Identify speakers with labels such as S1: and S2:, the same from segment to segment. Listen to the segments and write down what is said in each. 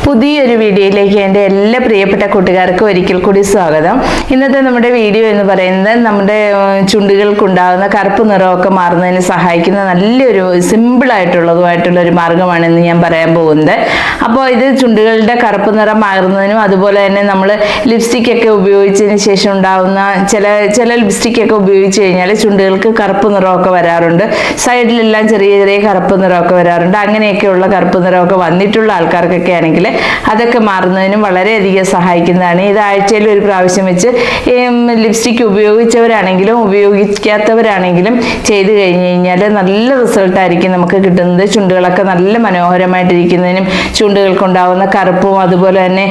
S1: പുതിയൊരു വീഡിയോയിലേക്ക് എൻ്റെ എല്ലാ പ്രിയപ്പെട്ട കൂട്ടുകാർക്കും ഒരിക്കൽ കൂടി സ്വാഗതം. ഇന്നത്തെ നമ്മുടെ വീഡിയോ എന്ന് പറയുന്നത് നമ്മുടെ ചുണ്ടുകൾക്കുണ്ടാകുന്ന കറുപ്പ് നിറമൊക്കെ മാറുന്നതിന് സഹായിക്കുന്ന നല്ലൊരു സിമ്പിളായിട്ടുള്ളതുമായിട്ടുള്ളൊരു മാർഗ്ഗമാണെന്ന് ഞാൻ പറയാൻ പോകുന്നത്. അപ്പോൾ ഇത് ചുണ്ടുകളുടെ കറുപ്പ് നിറം മാറുന്നതിനും അതുപോലെ തന്നെ നമ്മൾ ലിപ്സ്റ്റിക്കൊക്കെ ഉപയോഗിച്ചതിന് ശേഷം ഉണ്ടാകുന്ന ചില ലിപ്സ്റ്റിക്കൊക്കെ ഉപയോഗിച്ച് കഴിഞ്ഞാൽ ചുണ്ടുകൾക്ക് കറുപ്പ് നിറമൊക്കെ വരാറുണ്ട്. സൈഡിലെല്ലാം ചെറിയ ചെറിയ കറുപ്പ് നിറമൊക്കെ വരാറുണ്ട്. അങ്ങനെയൊക്കെയുള്ള കറുപ്പ് നിറമൊക്കെ വന്നിട്ടുള്ള ആൾക്കാർക്കൊക്കെ ആണെങ്കിൽ അതൊക്കെ മാറുന്നതിനും വളരെയധികം സഹായിക്കുന്നതാണ്. ഇത് ആഴ്ചയിൽ ഒരു പ്രാവശ്യം വെച്ച് ലിപ്സ്റ്റിക്ക് ഉപയോഗിച്ചവരാണെങ്കിലും ഉപയോഗിക്കാത്തവരാണെങ്കിലും ചെയ്ത് കഴിഞ്ഞ് കഴിഞ്ഞാൽ നല്ല റിസൾട്ടായിരിക്കും നമുക്ക് കിട്ടുന്നത്. ചുണ്ടുകളൊക്കെ നല്ല മനോഹരമായിട്ടിരിക്കുന്നതിനും ചുണ്ടുകൾക്കുണ്ടാകുന്ന കറുപ്പും അതുപോലെ തന്നെ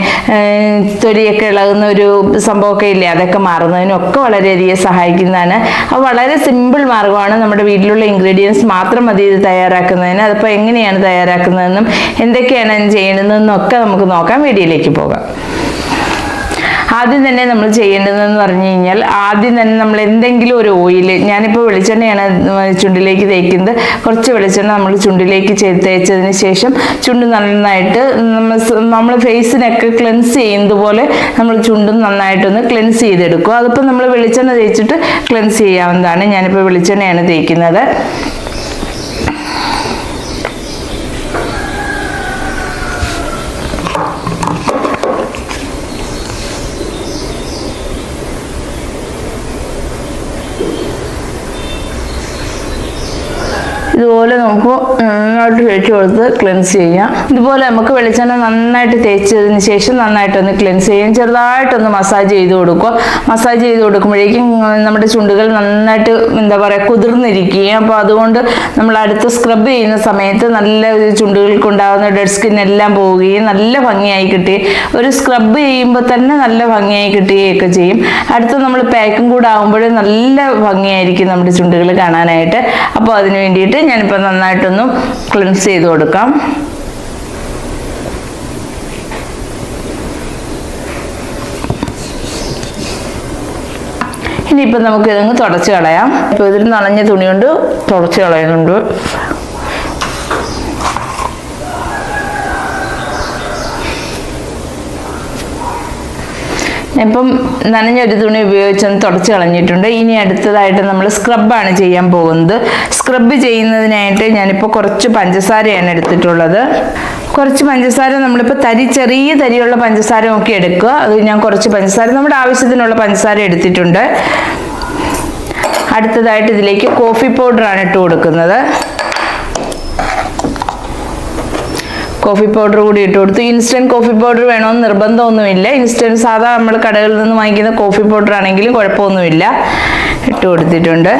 S1: തൊലിയൊക്കെ ഇളകുന്ന ഒരു സംഭവമൊക്കെ ഇല്ലേ, അതൊക്കെ മാറുന്നതിനും ഒക്കെ വളരെയധികം സഹായിക്കുന്നതാണ്. അത് വളരെ സിമ്പിൾ മാർഗ്ഗമാണ്. നമ്മുടെ വീട്ടിലുള്ള ഇൻഗ്രീഡിയൻസ് മാത്രം മതി ഇത് തയ്യാറാക്കുന്നതിന്. അതിപ്പോൾ എങ്ങനെയാണ് തയ്യാറാക്കുന്നതെന്നും എന്തൊക്കെയാണ് ചെയ്യേണ്ടതെന്നും ഒക്കെ നമുക്ക് നോക്കാം. വീഡിയോയിലേക്ക് പോകാം. ആദ്യം തന്നെ നമ്മൾ ചെയ്യേണ്ടതെന്ന് പറഞ്ഞു കഴിഞ്ഞാൽ ആദ്യം തന്നെ നമ്മൾ എന്തെങ്കിലും ഒരു ഓയിൽ, ഞാനിപ്പോൾ വെളിച്ചെണ്ണയാണ് ചുണ്ടിലേക്ക് തേക്കുന്നത്. കുറച്ച് വെളിച്ചെണ്ണ നമ്മൾ ചുണ്ടിലേക്ക് തേച്ചതിന് ശേഷം ചുണ്ട് നന്നായിട്ട് നമ്മൾ ഫേസിനൊക്കെ ക്ലെൻസ് ചെയ്യുന്നത് പോലെ നമ്മൾ ചുണ്ടും നന്നായിട്ടൊന്ന് ക്ലെൻസ് ചെയ്തെടുക്കും. അതിപ്പോൾ നമ്മൾ വെളിച്ചെണ്ണ തേച്ചിട്ട് ക്ലെൻസ് ചെയ്യാവുന്നതാണ്. ഞാനിപ്പോൾ വെളിച്ചെണ്ണയാണ് തേക്കുന്നത്. ഇതുപോലെ നമുക്ക് നന്നായിട്ട് തേച്ച് കൊടുത്ത് ക്ലെൻസ് ചെയ്യാം. ഇതുപോലെ നമുക്ക് വെളിച്ചെണ്ണ നന്നായിട്ട് തേച്ചതിന് ശേഷം നന്നായിട്ടൊന്ന് ക്ലെൻസ് ചെയ്യാം. ചെറുതായിട്ടൊന്ന് മസാജ് ചെയ്ത് കൊടുക്കുക. മസാജ് ചെയ്ത് കൊടുക്കുമ്പോഴേക്കും നമ്മുടെ ചുണ്ടുകൾ നന്നായിട്ട് കുതിർന്നിരിക്കുകയും അപ്പോൾ അതുകൊണ്ട് നമ്മൾ അടുത്ത് സ്ക്രബ് ചെയ്യുന്ന സമയത്ത് നല്ല ചുണ്ടുകൾക്കുണ്ടാകുന്ന ഡെഡ് സ്കിൻ എല്ലാം പോവുകയും നല്ല ഭംഗിയായി കിട്ടുകയും ഒരു സ്ക്രബ് ചെയ്യുമ്പോൾ തന്നെ നല്ല ഭംഗിയായി കിട്ടുകയൊക്കെ ചെയ്യും. അടുത്ത് നമ്മൾ പാക്കും കൂടെ ആകുമ്പോഴേ നല്ല ഭംഗിയായിരിക്കും നമ്മുടെ ചുണ്ടുകൾ കാണാനായിട്ട്. അപ്പോൾ അതിന് വേണ്ടിയിട്ട് ഞാനിപ്പോൾ നന്നായിട്ടൊന്ന് ക്ലെൻസ് ചെയ്ത് കൊടുക്കാം. ഇനിയിപ്പോൾ നമുക്ക് ഇതങ്ങ് തുടച്ച് കളയാം. ഇപ്പോൾ ഇതിൽ നനഞ്ഞ തുണി കൊണ്ട് തുടച്ച് കളയുന്നുണ്ട്. ഇപ്പം നനഞ്ഞൊരു തുണി ഉപയോഗിച്ചൊന്ന് തുടച്ച് കളഞ്ഞിട്ടുണ്ട്. ഇനി അടുത്തതായിട്ട് നമ്മൾ സ്ക്രബാണ് ചെയ്യാൻ പോകുന്നത്. സ്ക്രബ് ചെയ്യുന്നതിനായിട്ട് ഞാനിപ്പോൾ കുറച്ച് പഞ്ചസാരയാണ് എടുത്തിട്ടുള്ളത്. കുറച്ച് പഞ്ചസാര നമ്മളിപ്പോൾ ചെറിയ തരിയുള്ള പഞ്ചസാര നോക്കി എടുക്കുക. അത് ഞാൻ കുറച്ച് പഞ്ചസാര നമ്മുടെ ആവശ്യത്തിനുള്ള പഞ്ചസാര എടുത്തിട്ടുണ്ട്. അടുത്തതായിട്ട് ഇതിലേക്ക് കോഫി പൗഡറാണ് ഇട്ട് കൊടുക്കുന്നത്. കോഫി പൗഡർ കൂടി ഇട്ട് കൊടുത്തു. ഇൻസ്റ്റൻറ്റ് കോഫി പൗഡർ വേണമെന്ന് നിർബന്ധമൊന്നുമില്ല. ഇൻസ്റ്റൻറ്റ് സാധാ നമ്മൾ കടകളിൽ നിന്ന് വാങ്ങിക്കുന്ന കോഫി പൗഡർ ആണെങ്കിലും കുഴപ്പമൊന്നുമില്ല. ഇട്ട് കൊടുത്തിട്ടുണ്ട്.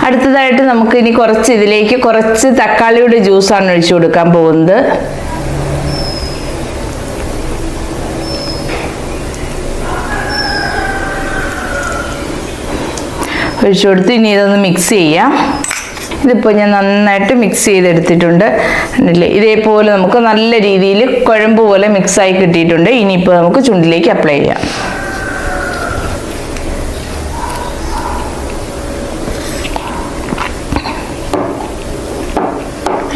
S1: അടുത്തതായിട്ട് നമുക്ക് ഇനി ഇതിലേക്ക് കുറച്ച് തക്കാളിയുടെ ജ്യൂസാണ് ഒഴിച്ചു കൊടുക്കാൻ പോകുന്നത്. ഒഴിച്ചു കൊടുത്ത് ഇനി ഇതൊന്ന് മിക്സ് ചെയ്യാം. ഇതിപ്പോൾ ഞാൻ നന്നായിട്ട് മിക്സ് ചെയ്തെടുത്തിട്ടുണ്ട്. ഇതേപോലെ നമുക്ക് നല്ല രീതിയിൽ കുഴമ്പ് പോലെ മിക്സായി കിട്ടിയിട്ടുണ്ട്. ഇനിയിപ്പോൾ നമുക്ക് ചുണ്ടിലേക്ക് അപ്ലൈ ചെയ്യാം.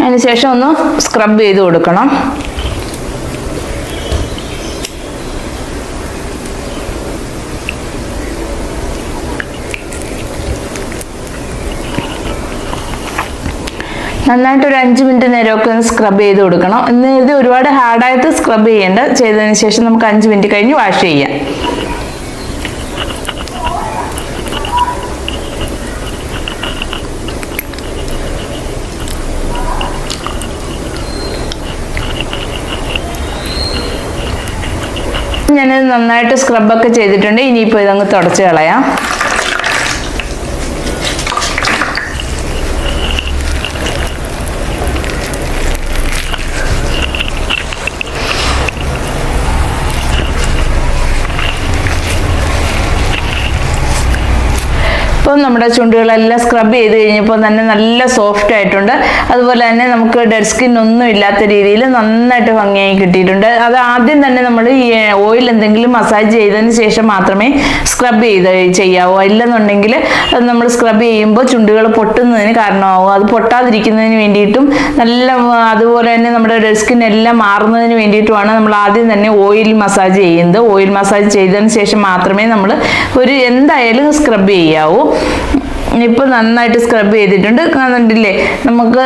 S1: അതിനുശേഷം ഒന്ന് സ്ക്രബ് ചെയ്ത് കൊടുക്കണം. നന്നായിട്ട് ഒരു 5 മിനിറ്റ് നേരമൊക്കെ ഒന്ന് സ്ക്രബ് ചെയ്ത് കൊടുക്കണം. ഇത് ഒരുപാട് ഹാർഡായിട്ട് സ്ക്രബ് ചെയ്യേണ്ട. ചെയ്തതിന് ശേഷം നമുക്ക് 5 മിനിറ്റ് കഴിഞ്ഞ് വാഷ് ചെയ്യാം. ഞാനിത് നന്നായിട്ട് സ്ക്രബൊക്കെ ചെയ്തിട്ടുണ്ട്. ഇനിയിപ്പോൾ ഇതങ്ങ് തുടച്ച് കളയാം. ഇപ്പോൾ ഇപ്പം നമ്മുടെ ചുണ്ടുകളെല്ലാം സ്ക്രബ് ചെയ്ത് കഴിഞ്ഞപ്പോൾ തന്നെ നല്ല സോഫ്റ്റ് ആയിട്ടുണ്ട്. അതുപോലെ തന്നെ നമുക്ക് ഡെഡ് സ്കിൻ ഒന്നും ഇല്ലാത്ത രീതിയിൽ നന്നായിട്ട് ഭംഗിയായി കിട്ടിയിട്ടുണ്ട്. അത് ആദ്യം തന്നെ നമ്മൾ ഈ ഓയിൽ എന്തെങ്കിലും മസാജ് ചെയ്തതിന് ശേഷം മാത്രമേ സ്ക്രബ് ചെയ്യാവൂ. ഇല്ലെന്നുണ്ടെങ്കിൽ അത് നമ്മൾ സ്ക്രബ് ചെയ്യുമ്പോൾ ചുണ്ടുകൾ പൊട്ടുന്നതിന് കാരണമാവും. അത് പൊട്ടാതിരിക്കുന്നതിന് വേണ്ടിയിട്ടും അതുപോലെ തന്നെ നമ്മുടെ ഡെഡ് സ്കിൻ എല്ലാം മാറുന്നതിന് വേണ്ടിയിട്ടുമാണ് നമ്മൾ ആദ്യം തന്നെ ഓയിൽ മസാജ് ചെയ്യുന്നത്. ഓയിൽ മസാജ് ചെയ്തതിന് ശേഷം മാത്രമേ നമ്മൾ എന്തായാലും സ്ക്രബ് ചെയ്യാവൂ. ഇപ്പം നന്നായിട്ട് സ്ക്രബ് ചെയ്തിട്ടുണ്ട്, കണ്ടില്ലേ? നമുക്ക്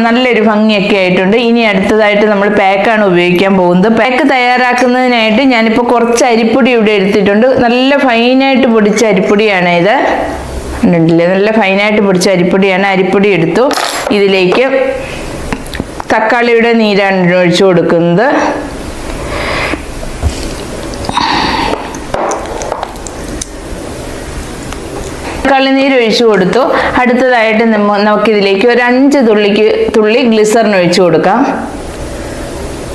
S1: നല്ലൊരു ഭംഗിയൊക്കെ ആയിട്ടുണ്ട്. ഇനി അടുത്തതായിട്ട് നമ്മൾ പാക്കാണ് ഉപയോഗിക്കാൻ പോകുന്നത്. പാക്ക് തയ്യാറാക്കുന്നതിനായിട്ട് ഞാനിപ്പോൾ കുറച്ച് അരിപ്പൊടി ഇവിടെ എടുത്തിട്ടുണ്ട്. നല്ല ഫൈനായിട്ട് പൊടിച്ച അരിപ്പൊടിയാണ് ഇത്, കണ്ടില്ലേ? നല്ല ഫൈനായിട്ട് പൊടിച്ച അരിപ്പൊടിയാണ്. അരിപ്പൊടി എടുത്തു. ഇതിലേക്ക് തക്കാളിയുടെ നീരാണ് ഒഴിച്ചു കൊടുക്കുന്നത്. തക്കാളിനീര് ഒഴിച്ചു കൊടുത്തു. അടുത്തതായിട്ട് നമുക്കിതിലേക്ക് ഒരു 5 തുള്ളി ഗ്ലിസറിൻ ഒഴിച്ചു കൊടുക്കാം.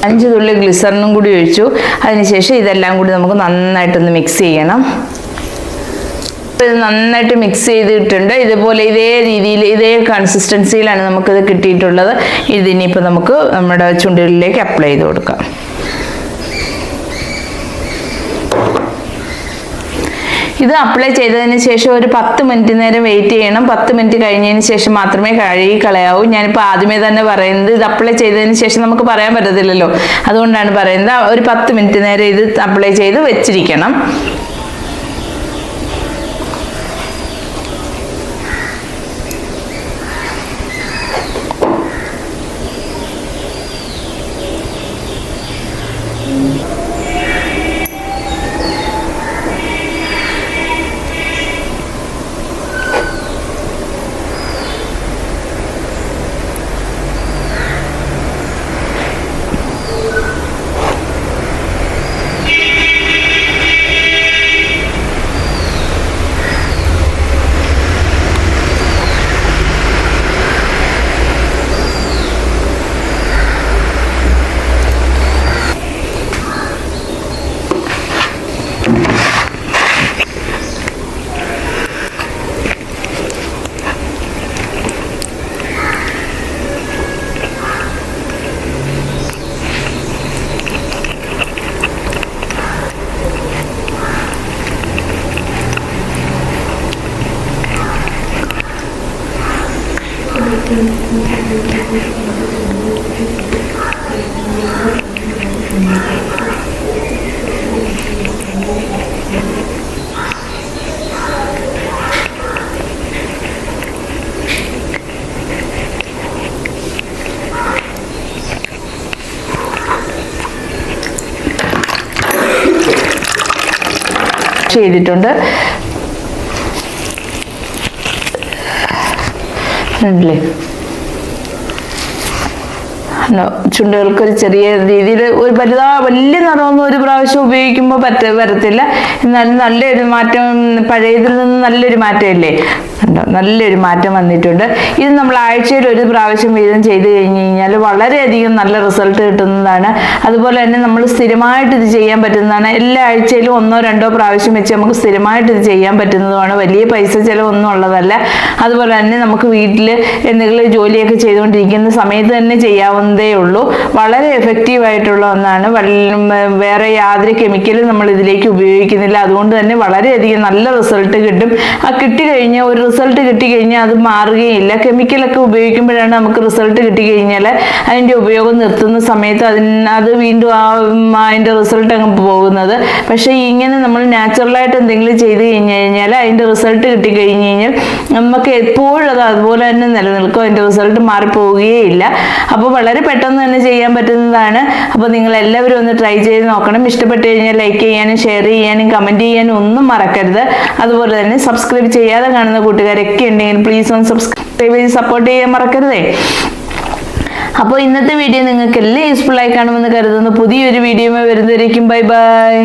S1: 5 തുള്ളി ഗ്ലിസറിനും കൂടി ഒഴിച്ചു. അതിനുശേഷം ഇതെല്ലാം കൂടി നമുക്ക് നന്നായിട്ടൊന്ന് മിക്സ് ചെയ്യണം. ഇത് നന്നായിട്ട് മിക്സ് ചെയ്തിട്ടുണ്ട്. ഇതുപോലെ ഇതേ രീതിയിൽ ഇതേ കൺസിസ്റ്റൻസിയിലാണ് നമുക്കിത് കിട്ടിയിട്ടുള്ളത്. ഇതിനിപ്പോൾ നമുക്ക് നമ്മുടെ ചുണ്ടുകളിലേക്ക് അപ്ലൈ ചെയ്ത് കൊടുക്കാം. ഇത് അപ്ലൈ ചെയ്തതിന് ശേഷം ഒരു 10 മിനിറ്റ് നേരം വെയിറ്റ് ചെയ്യണം. 10 മിനിറ്റ് കഴിഞ്ഞതിന് ശേഷം മാത്രമേ കഴുകി കളയാവൂ. ഞാനിപ്പോൾ ആദ്യമേ തന്നെ പറയുന്നത് ഇത് അപ്ലൈ ചെയ്തതിന് ശേഷം നമുക്ക് പറയാൻ പറ്റത്തില്ലല്ലോ, അതുകൊണ്ടാണ് പറയുന്നത്. ഒരു 10 മിനിറ്റ് നേരം ഇത് അപ്ലൈ ചെയ്ത് വെച്ചിരിക്കണം. ചെയ്തിട്ടുണ്ട്. അല്ലേ? ചുണ്ടുകൾക്ക് ഒരു ചെറിയ രീതിയിൽ ഒരു വലിയ നിറമൊന്നും ഒരു പ്രാവശ്യം ഉപയോഗിക്കുമ്പോൾ വരത്തില്ല. എന്നാലും നല്ലൊരു മാറ്റം, പഴയതിൽ നിന്ന് നല്ലൊരു മാറ്റമല്ലേ? നല്ലൊരു മാറ്റം വന്നിട്ടുണ്ട്. ഇത് നമ്മൾ ആഴ്ചയിൽ ഒരു പ്രാവശ്യം വീതം ചെയ്ത് കഴിഞ്ഞ് കഴിഞ്ഞാൽ വളരെയധികം നല്ല റിസൾട്ട് കിട്ടുന്നതാണ്. അതുപോലെ തന്നെ നമ്മൾ സ്ഥിരമായിട്ട് ഇത് ചെയ്യാൻ പറ്റുന്നതാണ്. എല്ലാ ആഴ്ചയിലും 1-2 പ്രാവശ്യം വെച്ച് നമുക്ക് സ്ഥിരമായിട്ട് ഇത് ചെയ്യാൻ പറ്റുന്നതുമാണ്. വലിയ പൈസ ചിലവൊന്നും ഉള്ളതല്ല. അതുപോലെ തന്നെ നമുക്ക് വീട്ടിൽ എന്തെങ്കിലും ജോലിയൊക്കെ ചെയ്തുകൊണ്ടിരിക്കുന്ന സമയത്ത് തന്നെ ചെയ്യാവുന്നതേ ഉള്ളൂ. വളരെ എഫക്റ്റീവ് ആയിട്ടുള്ള ഒന്നാണ്. വേറെ യാതൊരു കെമിക്കലും നമ്മൾ ഇതിലേക്ക് ഉപയോഗിക്കുന്നില്ല. അതുകൊണ്ട് തന്നെ വളരെയധികം നല്ല റിസൾട്ട് കിട്ടും. കിട്ടിക്കഴിഞ്ഞാൽ ഒരു റിസൾട്ട് കിട്ടിക്കഴിഞ്ഞാൽ അത് മാറുകയില്ല. കെമിക്കലൊക്കെ ഉപയോഗിക്കുമ്പോഴാണ് നമുക്ക് റിസൾട്ട് കിട്ടിക്കഴിഞ്ഞാൽ അതിൻ്റെ ഉപയോഗം നിർത്തുന്ന സമയത്ത് അത് വീണ്ടും അതിൻ്റെ റിസൾട്ട് അങ്ങ് പോകുന്നത്. പക്ഷേ ഇങ്ങനെ നമ്മൾ നാച്ചുറലായിട്ട് എന്തെങ്കിലും ചെയ്ത് കഴിഞ്ഞ് കഴിഞ്ഞാൽ അതിൻ്റെ റിസൾട്ട് കിട്ടിക്കഴിഞ്ഞ് കഴിഞ്ഞാൽ നമുക്ക് എപ്പോഴും അത് അതുപോലെ തന്നെ നിലനിൽക്കും. അതിൻ്റെ റിസൾട്ട് മാറിപ്പോവുകയില്ല. അപ്പോൾ വളരെ പെട്ടെന്ന് തന്നെ ചെയ്യാൻ പറ്റുന്നതാണ്. അപ്പോൾ നിങ്ങൾ എല്ലാവരും ഒന്ന് ട്രൈ ചെയ്ത് നോക്കണം. ഇഷ്ടപ്പെട്ട് കഴിഞ്ഞാൽ ലൈക്ക് ചെയ്യാനും ഷെയർ ചെയ്യാനും കമൻറ്റ് ചെയ്യാനും ഒന്നും മറക്കരുത്. അതുപോലെ തന്നെ സബ്സ്ക്രൈബ് ചെയ്യാതെ കാണുന്ന കൂട്ടുകാരൊക്കെ ഉണ്ടെങ്കിൽ പ്ലീസ് ഒന്ന് സബ്സ്ക്രൈബ് ചെയ്ത് സപ്പോർട്ട് ചെയ്യാൻ മറക്കരുതേ. അപ്പോൾ ഇന്നത്തെ വീഡിയോ നിങ്ങൾക്ക് എല്ലാം യൂസ്ഫുൾ ആയി കാണുമെന്ന് കരുതുന്നു. പുതിയൊരു വീഡിയോയുമായി വരുന്നതായിരിക്കും. Bye bye.